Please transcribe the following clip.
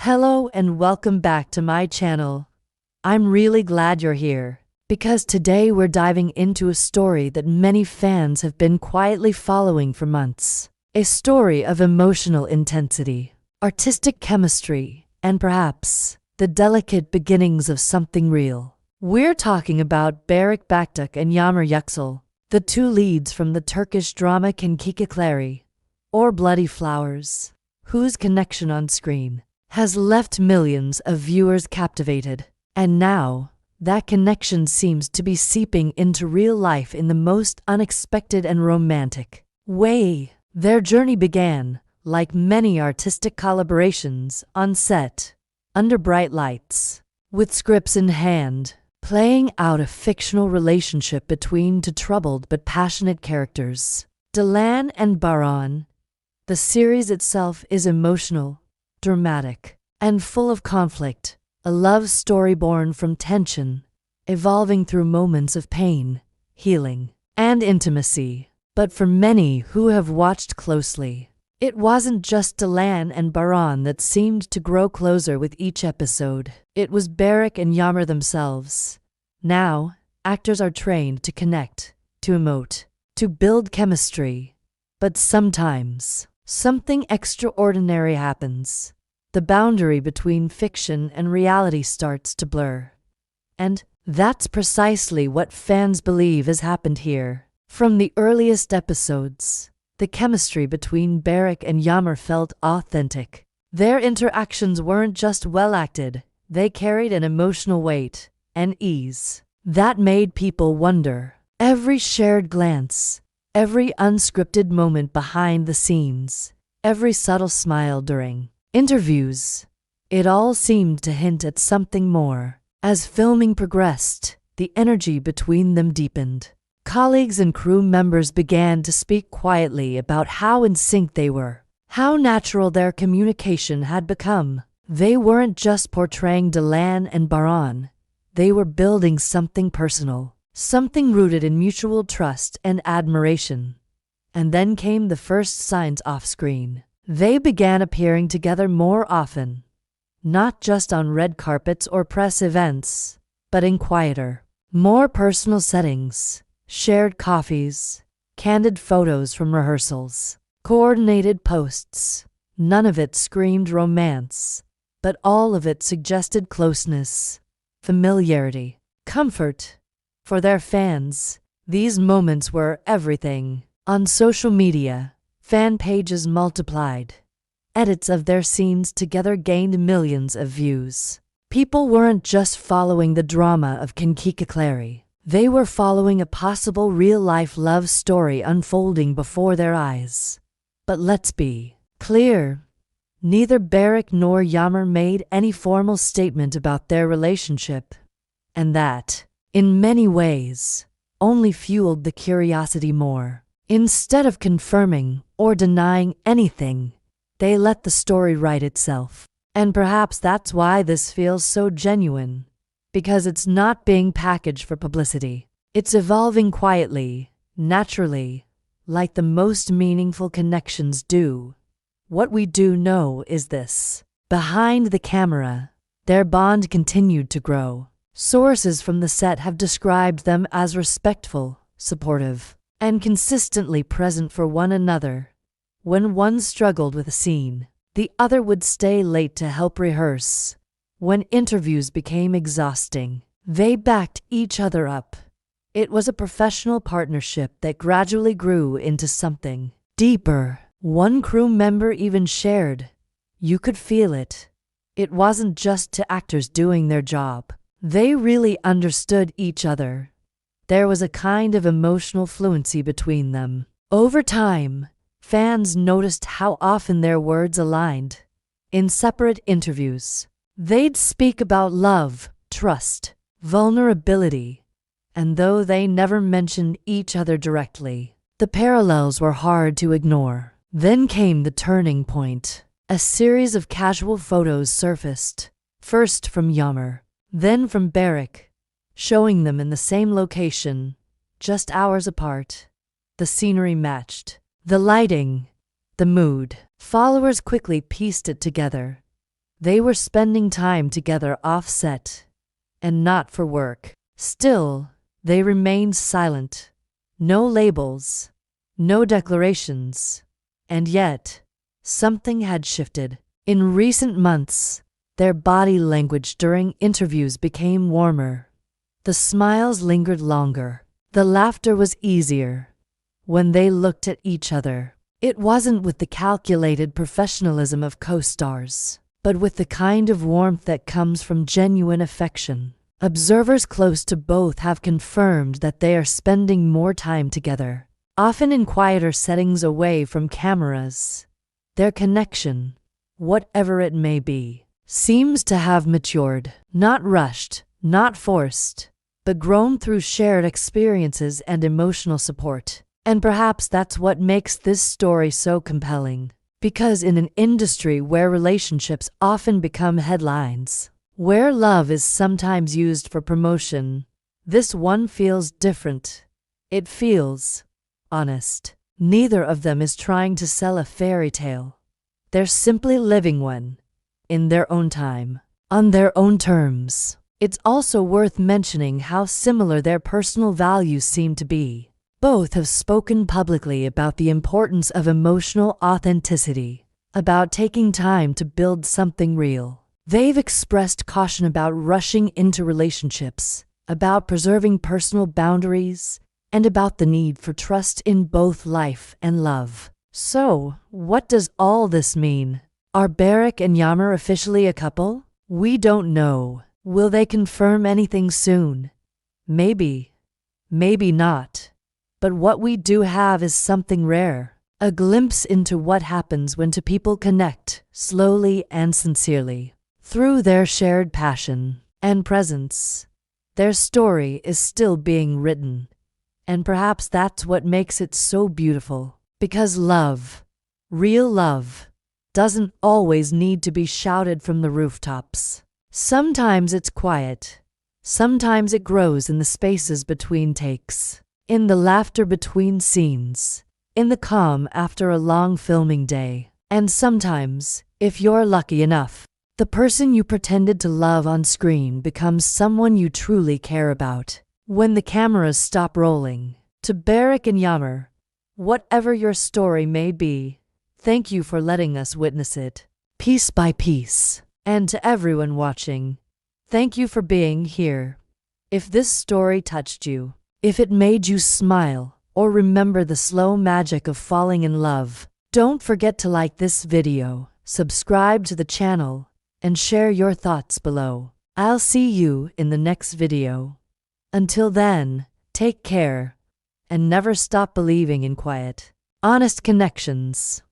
Hello and welcome back to my channel. I'm really glad you're here, because today we're diving into a story that many fans have been quietly following for months. A story of emotional intensity, artistic chemistry, and perhaps the delicate beginnings of something real. We're talking about Berek Baktuk and Yağmur Yüksel, the two leads from the Turkish drama Kinkikikleri, or Bloody Flowers, whose connection on screen has left millions of viewers captivated. And now, that connection seems to be seeping into real life in the most unexpected and romantic way. Their journey began, like many artistic collaborations, on set, under bright lights, with scripts in hand, playing out a fictional relationship between two troubled but passionate characters, Dilan and Baran. The series itself is emotional, dramatic, and full of conflict, a love story born from tension, evolving through moments of pain, healing, and intimacy. But for many who have watched closely, it wasn't just Dilan and Baran that seemed to grow closer with each episode. It was Berek and Yağmur themselves. Now, actors are trained to connect, to emote, to build chemistry. But sometimes, something extraordinary happens. The boundary between fiction and reality starts to blur. And that's precisely what fans believe has happened here. From the earliest episodes, the chemistry between Berek and Yağmur felt authentic. Their interactions weren't just well acted, they carried an emotional weight and ease that made people wonder. Every shared glance, every unscripted moment behind the scenes, every subtle smile during interviews, it all seemed to hint at something more. As filming progressed, the energy between them deepened. Colleagues and crew members began to speak quietly about how in sync they were, how natural their communication had become. They weren't just portraying Dilan and Baran, they were building something personal, something rooted in mutual trust and admiration. And then came the first signs off-screen. They began appearing together more often, not just on red carpets or press events, but in quieter, more personal settings, shared coffees, candid photos from rehearsals, coordinated posts. None of it screamed romance, but all of it suggested closeness, familiarity, comfort. For their fans, these moments were everything. On social media, fan pages multiplied. Edits of their scenes together gained millions of views. People weren't just following the drama of Kinkikikleri. They were following a possible real-life love story unfolding before their eyes. But let's be clear, neither Berek nor Yağmur made any formal statement about their relationship. And that, in many ways, only fueled the curiosity more. Instead of confirming or denying anything, they let the story write itself. And perhaps that's why this feels so genuine, because it's not being packaged for publicity. It's evolving quietly, naturally, like the most meaningful connections do. What we do know is this: behind the camera, their bond continued to grow. Sources from the set have described them as respectful, supportive, and consistently present for one another. When one struggled with a scene, the other would stay late to help rehearse. When interviews became exhausting, they backed each other up. It was a professional partnership that gradually grew into something deeper. One crew member even shared, "You could feel it. It wasn't just two actors doing their job. They really understood each other." There was a kind of emotional fluency between them. Over time, fans noticed how often their words aligned. In separate interviews, they'd speak about love, trust, vulnerability, and though they never mentioned each other directly, the parallels were hard to ignore. Then came the turning point. A series of casual photos surfaced, first from Yağmur, then from Berek, showing them in the same location, just hours apart. The scenery matched, the lighting, the mood. Followers quickly pieced it together. They were spending time together off-set, and not for work. Still, they remained silent. No labels, no declarations. And yet, something had shifted. In recent months, their body language during interviews became warmer. The smiles lingered longer. The laughter was easier. When they looked at each other, it wasn't with the calculated professionalism of co-stars, but with the kind of warmth that comes from genuine affection. Observers close to both have confirmed that they are spending more time together, often in quieter settings away from cameras. Their connection, whatever it may be, seems to have matured, not rushed, not forced, but grown through shared experiences and emotional support. And perhaps that's what makes this story so compelling. Because in an industry where relationships often become headlines, where love is sometimes used for promotion, this one feels different. It feels honest. Neither of them is trying to sell a fairy tale. They're simply living one, in their own time, on their own terms. It's also worth mentioning how similar their personal values seem to be. Both have spoken publicly about the importance of emotional authenticity, about taking time to build something real. They've expressed caution about rushing into relationships, about preserving personal boundaries, and about the need for trust in both life and love. So, what does all this mean? Are Beric and Yammer officially a couple? We don't know. Will they confirm anything soon? Maybe. Maybe not. But what we do have is something rare. A glimpse into what happens when two people connect, slowly and sincerely. Through their shared passion and presence, their story is still being written. And perhaps that's what makes it so beautiful. Because love, real love, doesn't always need to be shouted from the rooftops. Sometimes it's quiet. Sometimes it grows in the spaces between takes, in the laughter between scenes, in the calm after a long filming day. And sometimes, if you're lucky enough, the person you pretended to love on screen becomes someone you truly care about. When the cameras stop rolling. To Beric and Yammer, whatever your story may be, thank you for letting us witness it, piece by piece. And to everyone watching, thank you for being here. If this story touched you, if it made you smile, or remember the slow magic of falling in love, don't forget to like this video, subscribe to the channel, and share your thoughts below. I'll see you in the next video. Until then, take care, and never stop believing in quiet, honest connections.